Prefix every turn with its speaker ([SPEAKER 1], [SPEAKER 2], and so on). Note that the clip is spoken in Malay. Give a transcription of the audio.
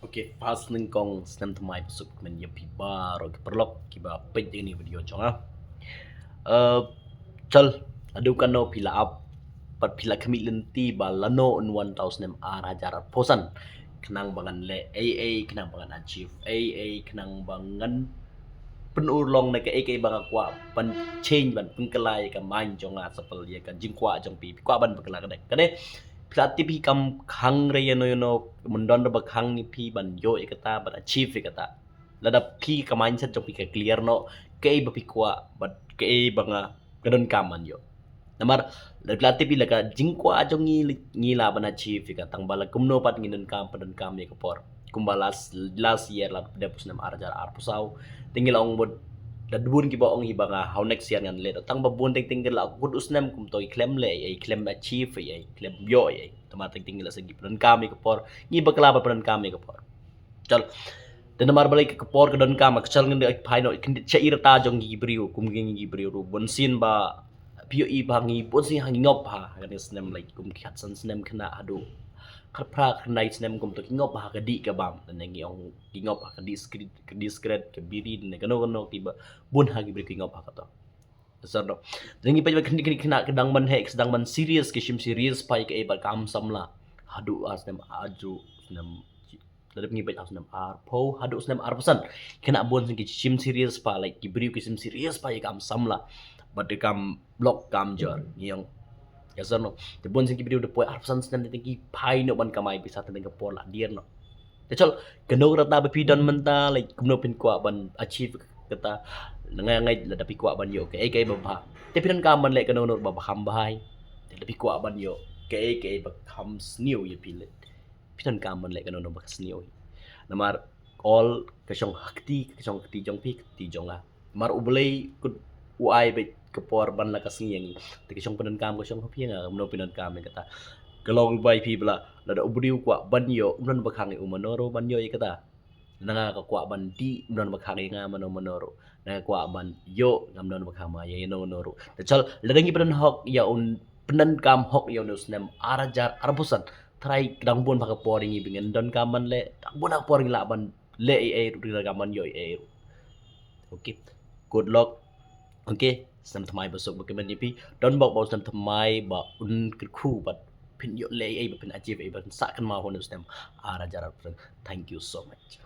[SPEAKER 1] Okey, pas neng kong senam temai pasuk men ya piba ro perlok kiba pej ini video chong chal adu kano pila up pat pila kami lenti ba lano on 1000 mr hajar posan kenang bangan le AA kenang bangan achieve AA kenang bangan penulong na ka AK banga kwa pan change ban pengkelai ka main jonga sapel ya ka jingkwa jong pi kwa ban bekala kade Pilati pi kam khang re no mundon ba khang ni pi ban yo ikata ban achieve ikata lada pi ka mindset jong pi ka clear no kay ba pi kwa but kay banga gadon kaman yo namar pilati pi laga jingkwa jong ni la ban achieve ikata tang bala kumno pat ngin padon kam ya kapor kumbalas last year la depus nam arjar arpusau tingil ong bod dadbun ki ba ong ibanga how next year ngan le tang babun ting ting la kud usnem kum toy klem le ay klem achieve ay klem yo ay tama ting ting la sagi pran kami ko por ni bakla ba pran kami ko por chal dan mar balik ke por ke don kam ak chal ngin ay phaino kin cha irta jong gi briu kum gi briu ru bonsin ba pio I bangi bonsin hangi ngop ha kan snem like kum khat san snem khna adu khapra khnai snem kum to ngop ha ka di ka bam dan ngi ong ngop ha ka discret ke biri ne kano tiba bun ha gi bri ngop ha ka to sardo dengi pa kini kini kena kedang man hek sedang man serious ke sim serious pai ke ba kam samla hadu asnem aju snem ladap ngi pai asnem ar po hadu snem ar pesan kena bon sing sim serious pa like gi bri ke sim serious pai kam samla but kam block kam jor ngiong ya sarno te bon sing gi bri de poi ar pesan snem de gi pai no ban kamai bisa teng ke pola dier no Techol keno rata bepidon menta like kumno pin kwa ban achieve kata ngai ngai la dapi kwa ban yo ke baba te piran ka man le keno no baba ham bahai te dapi kwa ban yo ke ba ham snew ye pilet piran ka man le keno no ba snew namar all ke chong hakti jong pi ti jong la mar ublei kut uai be kepor ban la kasngiang te ke chong piran kam ko chong hopi nga no piran kam kata Galong bay pi bla la da ubriu kwa banyo unan bakhangi umanoro banyo ikata nanga ka kwa ban di unan bakhangi nga manoro nanga kwa ban yo ngam non bakhama ye no noro ta chal ladangi penan hok ya un penan kam hok ya nus nem arajar arbusan try dang bon baka poring ibingen don kaman le dang bon poring la ban le ru kaman yo okay good luck okay sam thamai basok bagaimana ni pi don bok bok sam thamai ba un khu bat pin yo le ay pin achieve ay ban sa kan ma honus dem ara jarar thank you so much